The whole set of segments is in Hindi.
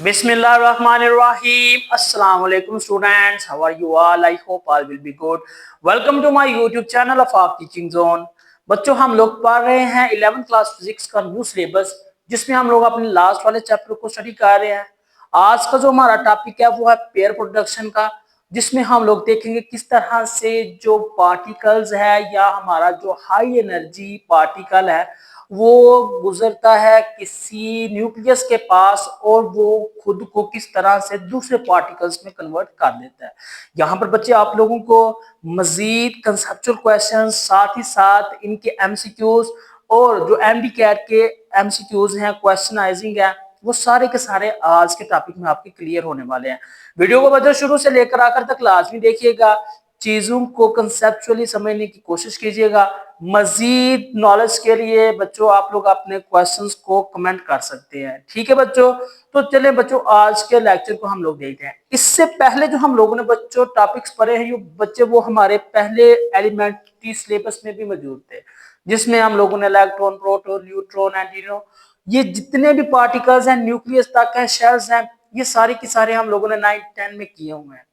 Bismillahirrahmanirrahim. Assalamu alaikum students. How are you all? I hope all will be good. Welcome to my YouTube channel of Aap Teaching Zone. बच्चों हम लोग पढ़ रहे हैं 11th क्लास फिजिक्स का न्यू सिलेबस, जिसमें हम लोग अपने लास्ट वाले चैप्टर को स्टडी कर रहे हैं। आज का जो हमारा टॉपिक है वो है पेयर प्रोडक्शन का, जिसमें हम लोग देखेंगे किस तरह से जो पार्टिकल्स है या हमारा जो हाई एनर्जी पार्टिकल है वो गुजरता है किसी न्यूक्लियस के पास और वो खुद को किस तरह से दूसरे पार्टिकल्स में कन्वर्ट कर देता है। यहाँ पर बच्चे आप लोगों को मजीद कंसेप्चुअल क्वेश्चंस, साथ ही साथ इनके एमसीक्यूज और जो एमडी कैट के एमसीक्यूज हैं, क्वेश्चनाइजिंग है, वो सारे के सारे आज के टॉपिक में आपके क्लियर होने वाले हैं। वीडियो को बच्चों शुरू से लेकर आकर तक लाजमी देखिएगा, चीजों को कंसेप्चुअली समझने की कोशिश कीजिएगा। मजीद नॉलेज के लिए बच्चों आप लोग अपने क्वेश्चंस को कमेंट कर सकते हैं, ठीक है बच्चों। तो चलें बच्चों आज के लेक्चर को हम लोग देखते हैं। इससे पहले जो हम लोगों ने बच्चों टॉपिक्स पढ़े हैं, ये बच्चे वो हमारे पहले एलिमेंट्री सिलेबस में भी मौजूद थे, जिसमें हम लोगों ने इलेक्ट्रॉन, प्रोटॉन, न्यूट्रॉन, एंटीनो, ये जितने भी पार्टिकल्स हैं, न्यूक्लियस तक है, शेल्स हैं, ये सारे के सारे हम लोगों ने 9th 10 में किए हुए हैं,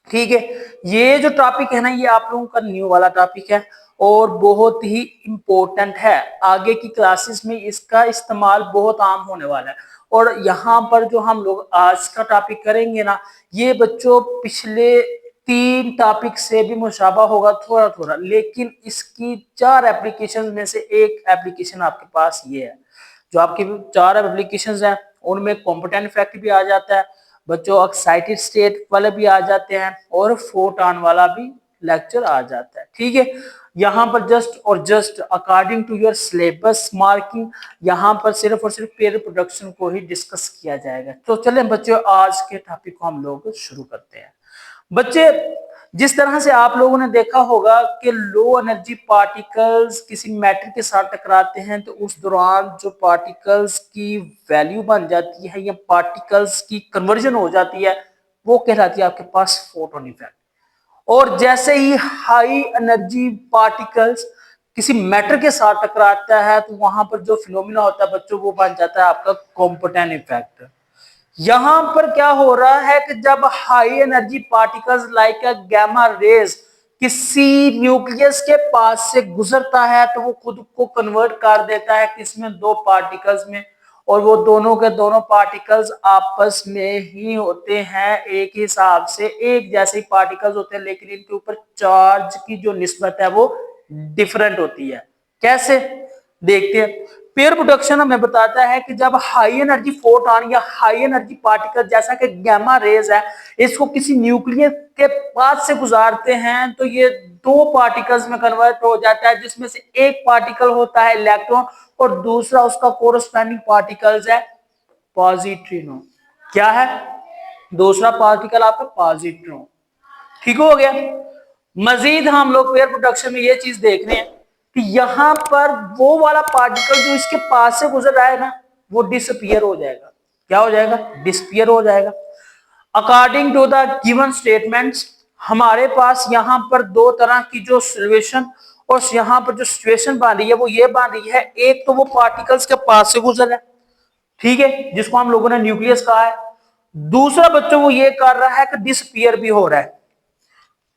ठीक है। ये जो टॉपिक है ना, ये आप लोगों का न्यू वाला टॉपिक है और बहुत ही इंपॉर्टेंट है। आगे की क्लासेस में इसका इस्तेमाल बहुत आम होने वाला है। और यहाँ पर जो हम लोग आज का टॉपिक करेंगे ना, ये बच्चों पिछले 3 टॉपिक से भी मुशाबा होगा थोड़ा थोड़ा, लेकिन इसकी 4 एप्लीकेशन में से एक एप्लीकेशन आपके पास ये है। जो आपकी 4 एप्लीकेशन हैं उनमें कॉम्पोनेंट इफेक्ट भी आ जाता है बच्चों, एक्साइटेड स्टेट वाले भी आ जाते हैं और फोटॉन वाला भी लेक्चर आ जाता है, ठीक है। यहाँ पर just according to your syllabus marking, यहाँ पर सिर्फ और सिर्फ पेयर प्रोडक्शन को ही डिस्कस किया जाएगा। तो चलें बच्चों आज के टॉपिक को हम लोग शुरू करते हैं। बच्चे जिस तरह से आप लोगों ने देखा होगा कि लो एनर्जी पार्टिकल्स किसी मैटर के साथ टकराते हैं, तो उस दौरान जो पार्टिकल्स की वैल्यू बन जाती है या पार्टिकल्स की कन्वर्जन हो जाती है, वो कहलाती है आपके पास फोटोन इफेक्ट। और जैसे ही हाई एनर्जी पार्टिकल्स किसी मैटर के साथ टकराता है, तो वहां पर जो फिनोमिना होता है बच्चों, वो बन जाता है आपका कॉम्पोनेंट इफेक्ट। यहां पर क्या हो रहा है कि जब हाई एनर्जी पार्टिकल्स लाइक अ गामा रेज किसी न्यूक्लियस के पास से गुजरता है, तो वो खुद को कन्वर्ट कर देता है किसमें, 2 पार्टिकल्स में। और वो दोनों के दोनों पार्टिकल्स आपस में ही होते हैं, एक ही हिसाब से एक जैसे पार्टिकल्स होते हैं, लेकिन इनके ऊपर चार्ज की जो निस्बत है वो डिफरेंट होती है। कैसे देखते हैं। पेयर प्रोडक्शन हमें बताता है कि जब हाई एनर्जी फोटॉन या हाई एनर्जी पार्टिकल जैसा कि गामा रेज है, इसको किसी न्यूक्लियस के पास से गुजारते हैं, तो ये 2 पार्टिकल्स में कन्वर्ट हो जाता है, जिसमें से एक पार्टिकल होता है इलेक्ट्रॉन और दूसरा उसका कोरस्पॉन्डिंग पार्टिकल्स है पॉजिट्रिनो। क्या है दूसरा पार्टिकल आपका पॉजिट्रिनो, ठीक हो गया। मजीद हम लोग पेयर प्रोडक्शन में ये चीज देख रहे हैं कि यहां पर वो वाला पार्टिकल जो इसके पास से गुजर रहा है ना, वो डिसअपियर हो जाएगा। क्या हो जाएगा? डिसअपियर हो जाएगा। According to the given statements, हमारे पास यहां पर 2 तरह की जो सिचुएशन और यहां पर जो सिचुएशन बन रही है वो ये बन रही है, एक तो वो पार्टिकल्स के पास से गुजर रहा है, ठीक है, जिसको हम लोगों ने न्यूक्लियस कहा है। दूसरा बच्चों वो ये कर रहा है कि डिसअपियर भी हो रहा है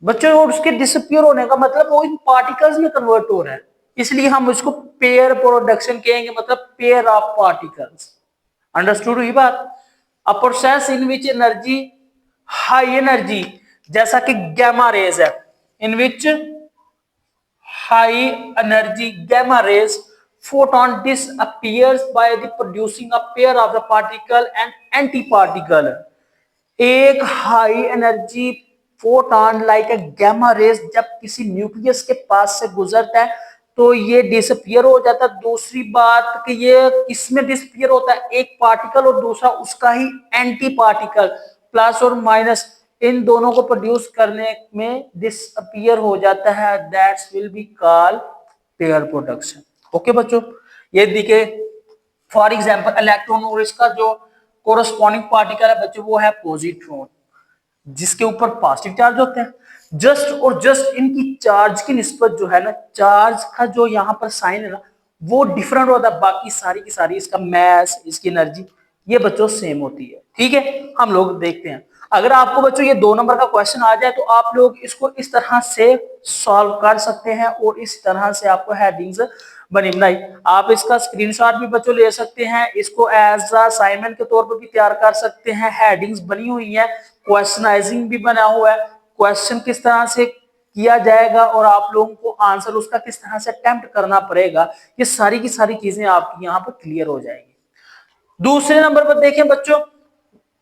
बच्चों, उसके डिसअपियर होने का मतलब वो इन पार्टिकल्स में कन्वर्ट हो रहा है, इसलिए हम इसको पेयर प्रोडक्शन कहेंगे, मतलब पेयर ऑफ पार्टिकल्स। अंडरस्टूड हुई बात। A process in which energy high energy जैसा कि गामा रेज है, in which high energy gamma rays photon disappears by the producing a pair of the particle and anti-particle। एक high energy photon like a gamma rays जब किसी न्यूक्लियस के पास से गुजरता है तो ये डिसअपियर हो जाता है। दूसरी बात कि ये किसमें डिसअपियर होता है, एक पार्टिकल और दूसरा उसका ही एंटी पार्टिकल, प्लस और माइनस इन दोनों को प्रोड्यूस करने में डिसअपियर हो जाता है। That's will be called pair production. Okay बच्चों, ये देखिए फॉर एग्जांपल इलेक्ट्रॉन और इसका जो कोरस्पॉन्डिंग पार्टिकल है बच्चों वो है पॉजिट्रॉन, जिसके ऊपर पॉजिटिव चार्ज होते हैं। जस्ट इनकी चार्ज की निस्बत जो है ना, चार्ज का जो यहाँ पर साइन है ना, वो डिफरेंट होता है। बाकी सारी की सारी इसका मैस, इसकी एनर्जी ये बच्चों सेम होती है। ठीक है, हम लोग देखते हैं। अगर आपको बच्चों ये 2 नंबर का क्वेश्चन आ जाए तो आप लोग इसको इस तरह से सॉल्व कर सकते हैं और इस तरह से आपको हेडिंग्स बनी बनाई। आप इसका स्क्रीनशॉट भी बच्चों ले सकते हैं, इसको एज अ असाइनमेंट के तौर पर भी तैयार कर सकते हैं। हेडिंग्स बनी हुई है, क्वेश्चनाइजिंग भी बना हुआ है, क्वेश्चन किस तरह से किया जाएगा और आप लोगों को आंसर उसका किस तरह से अटेम्प्ट करना पड़ेगा, ये सारी की सारी चीजें आपकी यहाँ पर क्लियर हो जाएंगी। दूसरे नंबर पर देखें बच्चों,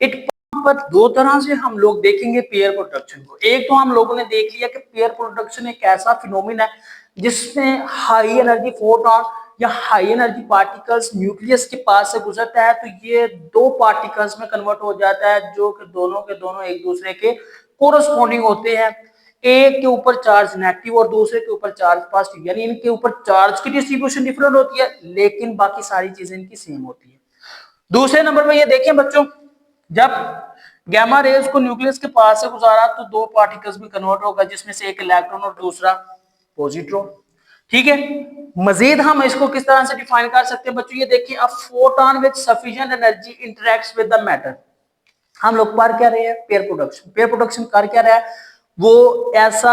इट पर 2 तरह से हम लोग देखेंगे पेयर प्रोडक्शन को। एक तो हम लोगों ने देख लिया कि पेयर प्रोडक्शन एक ऐसा फिनोमिना है जिसमें हाई एनर्जी फोटॉन या हाई एनर्जी पार्टिकल्स न्यूक्लियस के पास से गुजरता है, तो ये 2 पार्टिकल्स में कन्वर्ट हो जाता है जो कि दोनों के दोनों एक दूसरे के कोरस्पॉन्डिंग होते हैं। एक के ऊपर चार्ज नेगेटिव और दूसरे के ऊपर चार्ज पॉजिटिव, यानी इनके ऊपर चार्ज की डिस्ट्रीब्यूशन डिफरेंट होती है लेकिन बाकी सारी चीजें इनकी सेम होती है। दूसरे नंबर पे ये देखें बच्चों, जब गामा रेज को न्यूक्लियस के पास से गुजारा तो 2 पार्टिकल्स में कन्वर्ट होगा जिसमें से एक इलेक्ट्रॉन और दूसरा पॉजिट्रॉन। ठीक है, मजीद हम इसको किस तरह से डिफाइन कर सकते हैं बच्चों, ये देखिए, अ photon with sufficient energy interacts with the matter. हम लोग पढ़ क्या रहे हैं, पेयर प्रोडक्शन। पेयर प्रोडक्शन कर क्या रहा है, वो ऐसा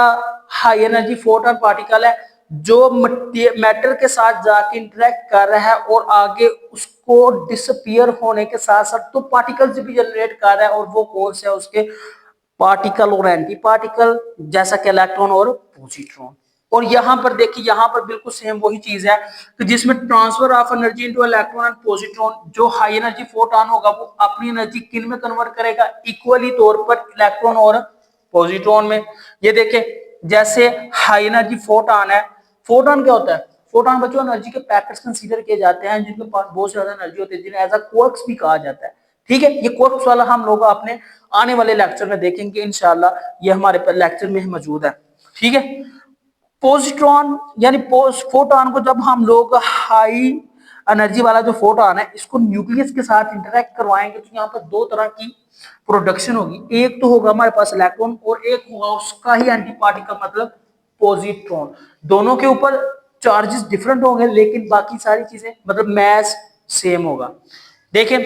हाई एनर्जी फोटॉन पार्टिकल है जो मैटर के साथ जाके इंटरेक्ट कर रहा है और आगे उसको डिसअपियर होने के साथ साथ तो पार्टिकल्स भी जनरेट कर रहा है, और वो कौन से है उसके, पार्टिकल और एंटी पार्टिकल, जैसा कि इलेक्ट्रॉन और पॉजिट्रॉन। और यहां पर देखिए, यहां पर बिल्कुल सेम वही चीज है कि जिसमें transfer of energy into electron and positron, जो हाई एनर्जी फोटॉन होगा वो अपनी एनर्जी किन में कन्वर्ट करेगा, इक्वली तौर पर इलेक्ट्रॉन और पॉजिट्रॉन में। ये देखें, जैसे हाई एनर्जी फोटॉन है, फोटॉन क्या होता है, फोटॉन बच्चों एनर्जी के पैकेट्स कंसीडर किए जाते हैं जिनके पास बहुत ज्यादा एनर्जी होती है, जिन्हें एज अ क्वार्क्स भी कहा जाता है। ठीक है, ये क्वार्क्स वाला हम लोग अपने आने वाले लेक्चर में देखेंगे इंशाल्लाह, ये हमारे लेक्चर में मौजूद है। ठीक है, पॉजिट्रॉन यानी फोटॉन को जब हम लोग हाई एनर्जी वाला जो फोटॉन है इसको न्यूक्लियस के साथ इंटरेक्ट करवाएंगे तो यहाँ पर 2 तरह की प्रोडक्शन होगी। एक तो होगा हमारे पास इलेक्ट्रॉन और एक होगा उसका ही एंटी पार्टिकल मतलब पॉजिट्रॉन। दोनों के ऊपर चार्जेस डिफरेंट होंगे लेकिन बाकी सारी चीजें मतलब मैस सेम होगा। देखें,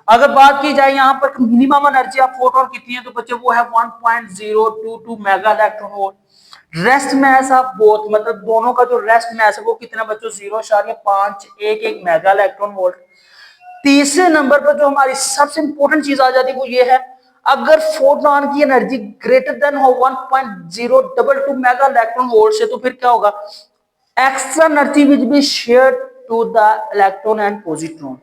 अगर बात की जाए यहाँ पर मिनिमम एनर्जी ऑफ फोटॉन कितनी है तो बच्चे वो है 1.022 mega electron volt. Rest mass of both मतलब दोनों का जो रेस्ट मैस है वो कितना बच्चों 0.511 मेगा इलेक्ट्रॉन वोल्ट। तीसरे नंबर पर जो हमारी सबसे इंपॉर्टेंट चीज आ जाती है वो ये है, अगर फोटॉन की एनर्जी ग्रेटर देन हो 1.022 मेगा इलेक्ट्रॉन वोल्ट से तो फिर क्या होगा, extra energy which be share to the electron and positron.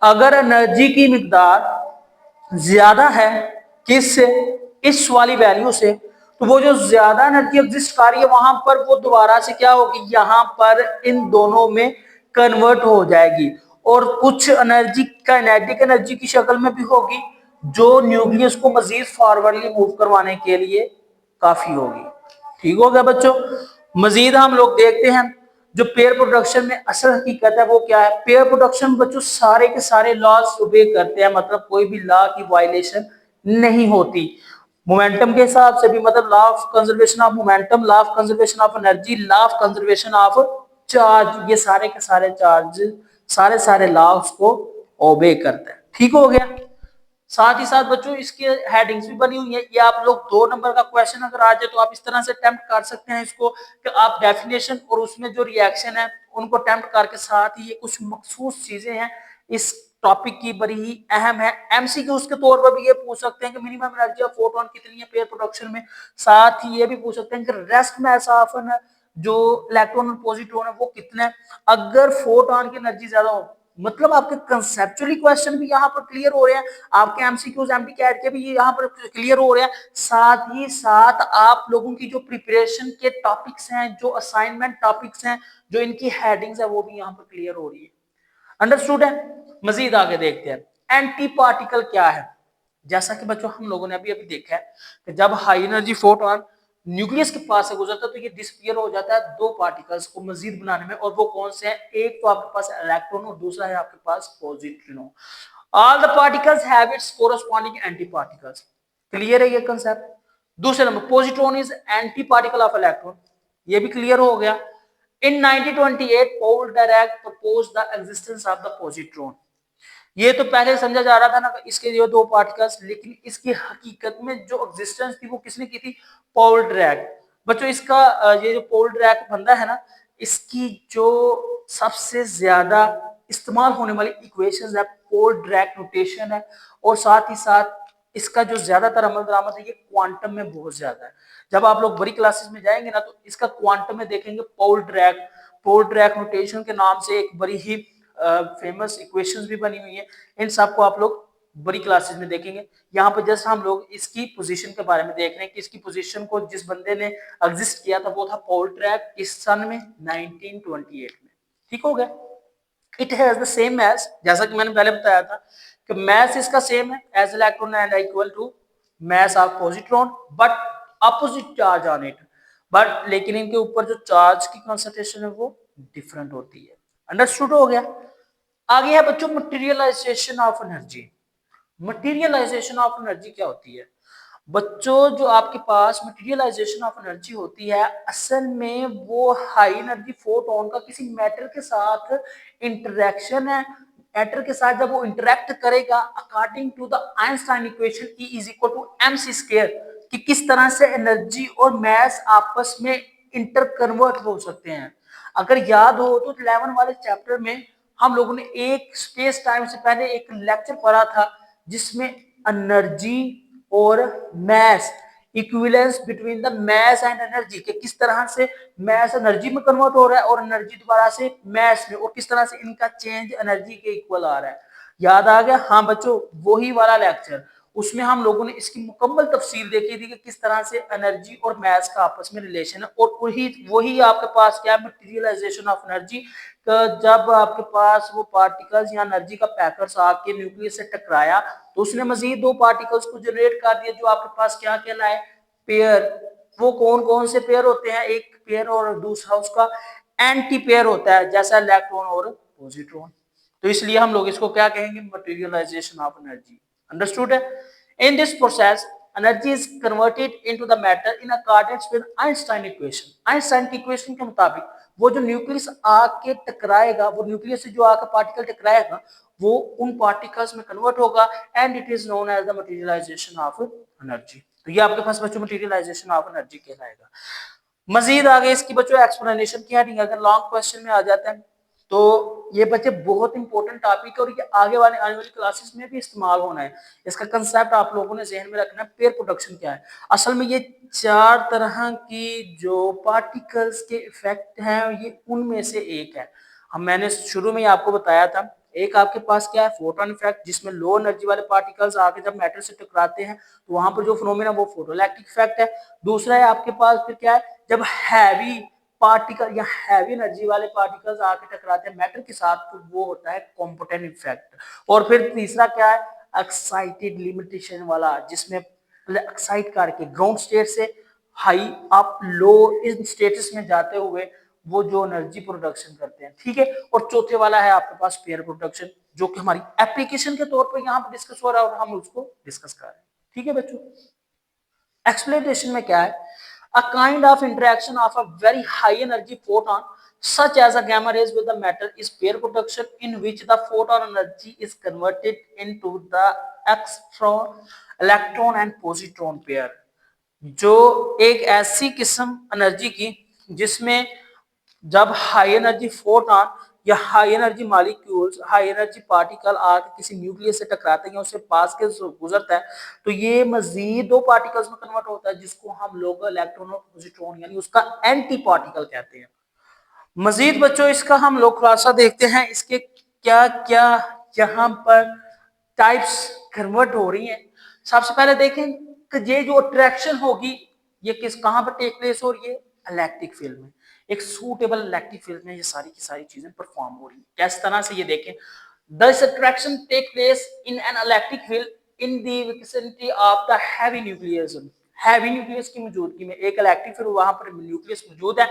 अगर एनर्जी की मिकदार ज्यादा है किससे, इस वाली वैल्यू से, तो वो जो ज्यादा एनर्जी एग्जिस्ट कर रही है वहां पर वो दोबारा से क्या होगी, यहां पर इन दोनों में कन्वर्ट हो जाएगी और कुछ एनर्जी काइनेटिक एनर्जी की शक्ल में भी होगी जो न्यूक्लियस को मजीद फॉरवर्डली मूव करवाने के लिए काफी होगी। ठीक हो गया बच्चों। मजीद हम लोग देखते हैं जो पेयर प्रोडक्शन में असल हकीकत है वो क्या है। पेयर प्रोडक्शन बच्चों सारे के सारे लॉस ओबे करते हैं, मतलब कोई भी लॉ की वायलेशन नहीं होती। मोमेंटम के हिसाब से भी मतलब law of conservation of momentum, law of conservation of energy, law of conservation of charge, ये सारे के सारे चार्ज सारे सारे लॉस को ओबे करते हैं। ठीक हो गया। साथ ही साथ बच्चों इसके हेडिंग्स भी बनी हुई है, ये आप लोग 2 नंबर का क्वेश्चन अगर आ जाए तो आप इस तरह से अटेम्प्ट कर सकते हैं इसको कि आप डेफिनेशन और उसमें जो रिएक्शन है उनको अटेम्प्ट करके, साथ ही ये कुछ मखसूस चीजें हैं इस टॉपिक की बड़ी ही अहम है। एमसीक्यूज के तौर पर भी ये पूछ सकते हैं कि मिनिमम एनर्जी ऑफ फोटॉन कितनी है पेयर प्रोडक्शन में। साथ ही ये भी पूछ सकते हैं कि रेस्ट मैस ऑफ जो इलेक्ट्रॉन और पॉजिट्रॉन है वो कितना है। अगर फोटॉन की एनर्जी ज्यादा हो, मतलब आपके कंसेप्चुअली क्वेश्चन भी यहाँ पर क्लियर हो रहे हैं, आपके एमसीक्यूज एमपीकैट के भी यहाँ पर क्लियर हो रहे हैं। साथ ही साथ आप लोगों की जो प्रिपरेशन के टॉपिक्स हैं, जो असाइनमेंट टॉपिक्स हैं, जो इनकी हेडिंग्स है वो भी यहाँ पर क्लियर हो रही है। अंडरस्टूड है। मजीद आगे देखते हैं एंटी पार्टिकल क्या है। जैसा कि बच्चों हम लोगों ने अभी अभी देखा है कि जब हाई एनर्जी फोटॉन न्यूक्लियस के पास से गुजरता है तो ये डिस्पियर हो जाता है 2 पार्टिकल्स को मजीद बनाने में, और वो कौन से हैं, एक तो आपके पास इलेक्ट्रॉन और दूसरा है आपके पास positron. All the particles have its corresponding anti particles. Clear है ये कंसेप्ट। दूसरे number positron is anti particle of electron, ये भी क्लियर हो गया। In 1928, Paul Dirac proposed the existence of the positron. ये तो पहले समझा जा रहा था ना इसके जो दो पार्टिकल्स, लेकिन इसकी हकीकत में जो एग्जिस्टेंस थी वो किसने की थी? Paul Dirac. बच्चों इसका ये जो पॉल डिरैक बंदा है ना, इसकी जो सबसे ज्यादा इस्तेमाल होने वाली इक्वेशंस है पॉल डिरैक नोटेशन है, और साथ ही साथ इसका जो ज्यादातर अमल दरामद है ये क्वांटम में बहुत ज्यादा है। जब आप लोग बड़ी क्लासेस में जाएंगे ना तो इसका क्वांटम में देखेंगे पॉल डिरैक नोटेशन के नाम से एक बड़ी ही फेमस इक्वेशंस भी बनी हुई है। इन सबको आप लोग बड़ी क्लासेस में देखेंगे। यहाँ पर जस्ट हम लोग इसकी पोजीशन के बारे में देख रहे हैं कि इसकी पोजीशन को जिस बंदे ने एग्जिस्ट किया था वो था पॉल डिरैक इस सन में 1928 में। ठीक हो गया। It has the same mass, जैसा कि मैंने पहले बताया था कि मैस इसका सेम है as electron and equal to mass of positron but opposite charge on it. But लेकिन इनके ऊपर जो चार्ज की कंसंट्रेशन है वो डिफरेंट होती है। अंडरस्टूड हो गया। आगे है बच्चों materialisation of energy. Materialisation of energy क्या होती है? बच्चों जो आपके पास मटेरियलाइजेशन ऑफ एनर्जी होती है असल में वो हाई एनर्जी फोटोन का किसी मैटर के साथ इंटरेक्शन है। मैटर के साथ जब वो इंटरेक्ट करेगा according to the Einstein equation E is equal to mc square, कि किस तरह से एनर्जी और मैस आपस में इंटर कन्वर्ट हो सकते हैं। अगर याद हो तो 11 वाले चैप्टर में हम लोगों ने एक स्पेस टाइम से पहले एक लेक्चर पढ़ा था जिसमें एनर्जी और mass, equivalence between the mass and energy, के किस तरह से मैस एनर्जी में कन्वर्ट हो रहा है और एनर्जी दोबारा से मैस में, और किस तरह से इनका चेंज एनर्जी के इक्वल आ रहा है। याद आ गया? हाँ बच्चों, वही वाला लेक्चर। उसमें हम लोगों ने इसकी मुकम्मल तफसील देखी थी कि किस तरह से एनर्जी और मैस का आपस में रिलेशन है, और वही वही आपके पास क्या मटेरियलाइजेशन ऑफ एनर्जी। जब आपके पास वो पार्टिकल्स या एनर्जी का पैकेट्स आके न्यूक्लियस से टकराया तो उसने मजीद दो पार्टिकल्स को जनरेट कर दिया जो आपके पास क्या कहलाए? पेयर। वो कौन कौन से पेयर होते हैं? एक पेयर और दूसरा उसका एंटी पेयर होता है, जैसा इलेक्ट्रॉन और पॉजिट्रॉन। तो इसलिए हम लोग इसको क्या कहेंगे? Materialisation of energy. अंडरस्टूड है? In this process energy is converted into the matter in accordance with Einstein equation. Einstein की इक्वेशन के मुताबिक वो जो न्यूक्लियस आके टकराएगा, वो न्यूक्लियस से जो आकर पार्टिकल टकराएगा वो उन पार्टिकल्स में कन्वर्ट होगा and it is known as the materialisation of energy. तो ये आपके पास बच्चों मटेरियलाइजेशन ऑफ एनर्जी कहलाएगा। मजीद आगे इसकी बच्चों एक्सप्लेनेशन की हेडिंग अगर लॉन्ग क्वेश्चन में आ जाता है तो ये बच्चे बहुत इंपॉर्टेंट टॉपिक है और ये आगे वाले आने वाली क्लासेस में भी इस्तेमाल होना है। इसका कंसेप्ट आप लोगों ने जहन में रखना है। पेयर प्रोडक्शन क्या है? असल में ये चार तरह की जो पार्टिकल्स के इफेक्ट हैं ये उनमें से एक है। हम मैंने शुरू में ही आपको बताया था। एक आपके पास क्या है? फोटोन इफेक्ट, जिसमें लो एनर्जी वाले पार्टिकल्स आके जब मैटर से टकराते हैं तो वहां पर जो फिनोमेना वो फोटोइलेक्ट्रिक इफेक्ट है। दूसरा है आपके पास फिर क्या है? जब हैवी पार्टिकल या हैवी एनर्जी वाले पार्टिकल्स आके टकराते हैं मैटर के साथ तो वो होता है कॉम्पोटेंट इफेक्ट। और फिर तीसरा क्या है? एक्साइटेड लिमिटेशन वाला, जिसमें एक्साइट करके ग्राउंड स्टेट से high up low in status में जाते हुए वो जो एनर्जी प्रोडक्शन करते हैं। ठीक है। और चौथे वाला है आपके पास पेयर प्रोडक्शन, जो कि हमारी एप्लीकेशन के तौर पर यहाँ पर डिस्कस हो रहा है और हम उसको डिस्कस कर रहे हैं। ठीक है बच्चों। एक्सप्लेनेशन में क्या है? A kind of interaction of a very high energy photon such as a gamma rays with the matter is pair production in which the photon energy is converted into the extron, electron and positron pair। जो एक ऐसी किस्म एनर्जी की जिसमें जब हाई एनर्जी फोटॉन या high energy molecules, high energy particle आके किसी न्यूक्लियस से टकराते हैं, उससे पास के गुजरता है तो ये मजीद दो पार्टिकल्स में कन्वर्ट होता है जिसको हम लोग इलेक्ट्रॉन और पॉजिट्रॉन यानी उसका एंटी पार्टिकल कहते हैं। मजीद बच्चों इसका हम लोग खुलासा देखते हैं इसके क्या क्या यहाँ पर टाइप्स कन्वर्ट हो रही हैं। सबसे पहले देखें कि ये जो अट्रैक्शन होगी ये किस कहां पर टेक प्लेस हो रही है? इलेक्ट्रिक फील्ड में। एक सूटेबल इलेक्ट्रिक फील्ड में ये सारी की सारी चीजें परफॉर्म हो रही है। किस तरह से? ये देखें, this attraction take place in an electric field in the vicinity of the heavy nucleus. Heavy nucleus की मौजूदगी में एक इलेक्ट्रिक फील्ड वहां पर न्यूक्लियस मौजूद है।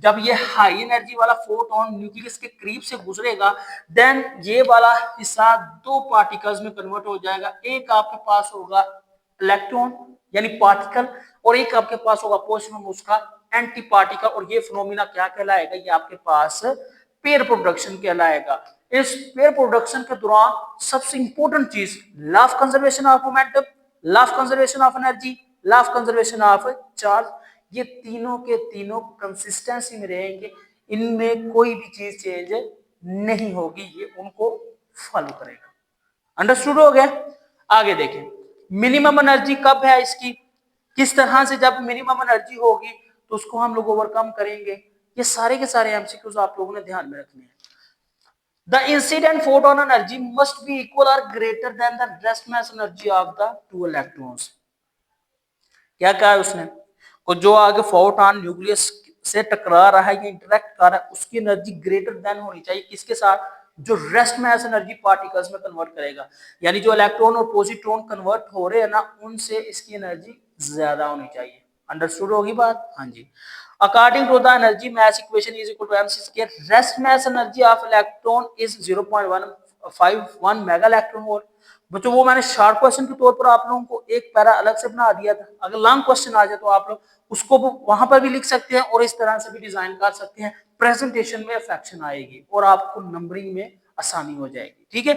जब ये हाई एनर्जी वाला फोटोन न्यूक्लियस के करीब से गुजरेगा देन ये वाला हिस्सा दो पार्टिकल्स में कन्वर्ट हो जाएगा। एक आपके पास होगा इलेक्ट्रॉन यानी पार्टिकल और एक आपके पास होगा पॉजिट्रॉन उसका एंटी पार्टिकल। और ये फिनोमिना क्या कहलाएगा? ये आपके पास पेयर प्रोडक्शन कहलाएगा। इस पेयर प्रोडक्शन के दौरान सबसे इंपॉर्टेंट चीज law of conservation of momentum, law of conservation of energy, law of conservation of charge, ये तीनों के तीनों कंसिस्टेंसी में रहेंगे, इनमें कोई भी चीज चेंज नहीं होगी, ये उनको फॉलो करेगा। अंडरस्टूड हो गया। आगे देखें मिनिमम एनर्जी कब है इसकी, किस तरह से जब मिनिमम एनर्जी होगी तो उसको हम लोग ओवरकम करेंगे, ये सारे के सारे एमसीक्यूज आप लोगों ने ध्यान में रखने हैं। The incident photon energy must be equal और greater than the rest mass energy of the two electrons. क्या कहा है उसने, को जो आगे फोटोन न्यूक्लियस से टकरा रहा है या इंटरेक्ट कर रहा है उसकी एनर्जी ग्रेटर देन होनी चाहिए किसके साथ, जो रेस्ट मास एनर्जी पार्टिकल्स में कन्वर्ट करेगा, यानी जो इलेक्ट्रॉन और पॉजिट्रॉन कन्वर्ट हो रहे हैं ना उनसे इसकी एनर्जी ज्यादा होनी चाहिए। अंडरस्टूड होगी बात, हाँ जी। According to the energy mass equation is equal to mc square, rest mass energy of electron is 0.151 mega electron volt. बच्चों वो मैंने शॉर्ट क्वेश्चन के तौर पर आप लोगों को एक पैरा अलग से बना दिया था, अगर लॉन्ग क्वेश्चन आ जाए तो आप लोग उसको वहां पर भी लिख सकते हैं और इस तरह से भी डिजाइन कर सकते हैं, प्रेजेंटेशन में अफेक्शन आएगी और आपको नंबरिंग में आसानी हो जाएगी, ठीक है।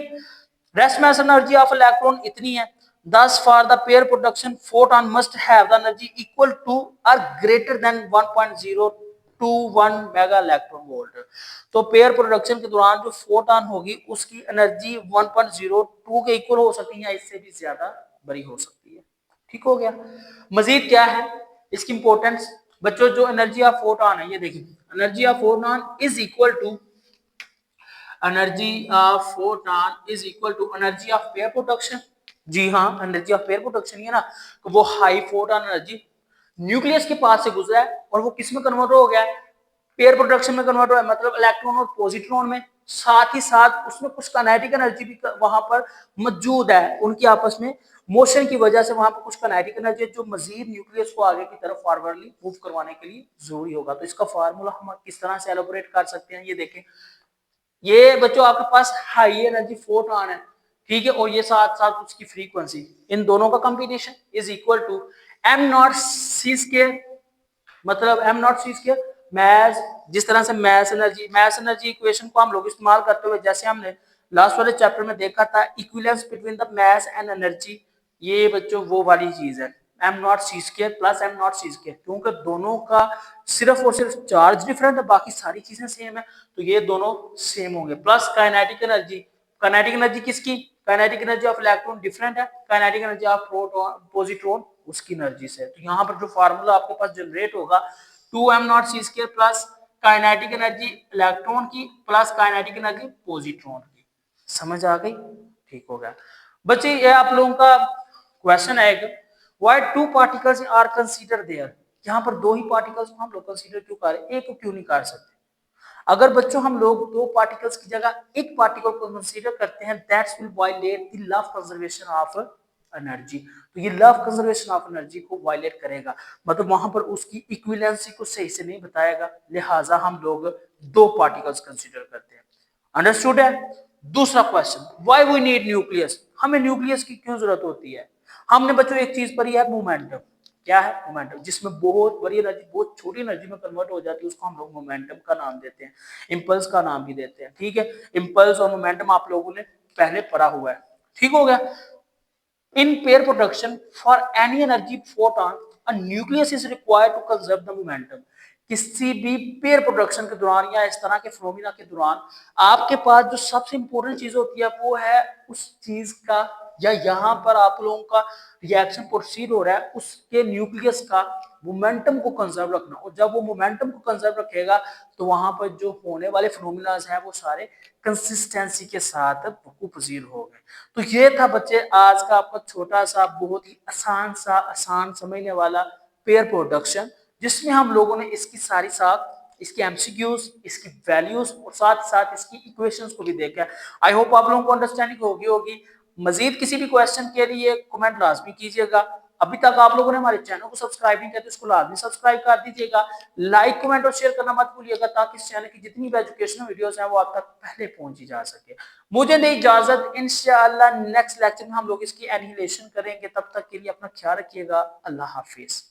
Rest mass energy of electron इतनी है, thus for the pair production photon must have the energy equal to or greater than 1.021 mega electron volt. तो पेयर प्रोडक्शन के दौरान जो फोटॉन होगी उसकी एनर्जी 1.02 के इक्वल हो सकती है, इससे भी ज्यादा बड़ी हो सकती है, ठीक हो गया। मजीद क्या है इसकी इंपॉर्टेंस बच्चों, जो एनर्जी ऑफ फोटॉन है ये देखिए, energy of photon is equal to energy of photon is equal to energy of pair production. जी हाँ, एनर्जी ऑफ पेयर प्रोडक्शन है ना, वो हाई फोटॉन एनर्जी न्यूक्लियस के पास से गुजरा है और वो किस में कन्वर्ट हो गया है, पेयर प्रोडक्शन में कन्वर्ट हुआ है, मतलब इलेक्ट्रॉन और पॉजिट्रॉन में। साथ ही साथ उसमें कुछ काइनेटिक एनर्जी भी वहां पर मौजूद है, उनकी आपस में मोशन की वजह से वहां पर कुछ काइनेटिक एनर्जी जो मजीद न्यूक्लियस को आगे की तरफ फॉरवर्डली मूव करवाने के लिए जरूरी होगा। तो इसका फार्मूला हम किस तरह से एलोबरेट कर सकते हैं, ये देखें। ये बच्चों आपके पास हाई एनर्जी फोटॉन है, ठीक है, और ये साथ साथ उसकी फ्रीक्वेंसी, इन दोनों का combination is equal to m nought C square, मतलब एम नॉट सी स्क्वायर मैस, जिस तरह से मैस एनर्जी इक्वेशन को हम लोग इस्तेमाल करते हुए जैसे हमने लास्ट वाले चैप्टर में देखा था equivalence between the mass and energy, ये बच्चों वो वाली चीज है एम नॉट सी स्क्वायर प्लस एम नॉट सी स्क्वायर, क्योंकि दोनों का सिर्फ और सिर्फ चार्ज डिफरेंट है, बाकी सारी चीजें सेम है, तो ये दोनों सेम होंगे। प्लस काइनेटिक एनर्जी किसकी, kinetic energy of electron different है, kinetic energy of proton positron उसकी एनर्जी से। तो यहाँ पर जो फार्मूला आपके पास जनरेट होगा 2m नॉट सी square plus kinetic energy electron की प्लस काइनेटिक एनर्जी पॉजिट्रॉन की। समझ आ गई, ठीक हो गया बच्चे। ये आप लोगों का क्वेश्चन है एक, why two particles are consider there, यहाँ पर दो ही पार्टिकल्स को हम लोग कंसीडर क्यों कर रहे हैं, एक को क्यों नहीं कर सकते। अगर बच्चों हम लोग दो पार्टिकल्स की जगह एक पार्टिकल को कंसीडर करते हैं that's will violate the law of conservation of energy, तो ये law of conservation of energy को वायलेट करेगा, मतलब वहां पर उसकी इक्विवेलेंसी को सही से नहीं बताएगा, लिहाजा हम लोग दो पार्टिकल्स कंसीडर करते हैं। अंडरस्टूड है। दूसरा question, why we need nucleus, हमें न्यूक्लियस की क्यों जरूरत होती है। हमने बच्चों एक चीज पढ़ी है मोमेंटम, क्या है मोमेंटम, जिसमें बहुत बड़ी एनर्जी बहुत छोटी एनर्जी में कन्वर्ट हो जाती है, उसको हम लोग मोमेंटम का नाम देते हैं, इंपल्स का नाम भी देते हैं, ठीक है। इंपल्स और मोमेंटम आप लोगों ने पहले पढ़ा हुआ है, ठीक हो गया। In pair production for any energy photon a nucleus is required to conserve the momentum, किसी भी पेयर प्रोडक्शन के दौरान या इस तरह के फिनोमिना के दौरान आपके पास जो सबसे इंपॉर्टेंट चीज होती है वो है उस चीज का, या यहाँ पर आप लोगों का रिएक्शन प्रोसीड हो रहा है उसके न्यूक्लियस का मोमेंटम को कंजर्व रखना, और जब वो मोमेंटम को कंजर्व रखेगा तो वहां पर जो होने वाले फिनोमिना है वो सारे कंसिस्टेंसी के साथ पजीर हो गए। तो ये था बच्चे आज का आपका छोटा सा बहुत ही आसान समझने वाला पेयर प्रोडक्शन, जिसमें हम लोगों ने इसकी सारी साथ इसकी एमसीक्यूज, इसकी वैल्यूज और साथ साथ इसकी इक्वेशंस को भी देखा। आई होप आप लोगों को अंडरस्टैंडिंग होगी। मजीद किसी भी क्वेश्चन के लिए कमेंट लाजमी कीजिएगा। अभी तक आप लोगों ने हमारे चैनल को सब्सक्राइब नहीं किया तो इसको लाजमी सब्सक्राइब कर दीजिएगा, लाइक कमेंट और शेयर करना मत भूलिएगा, ताकि इस चैनल की जितनी भी एजुकेशनल वीडियोस हैं वो आप तक पहले पहुंची जा सके। मुझे दे इजाजत, इंशाअल्लाह नेक्स्ट लेक्चर में हम लोग इसकी एनिहिलेशन करेंगे, तब तक के लिए अपना ख्याल रखिएगा। अल्लाह हाफिज।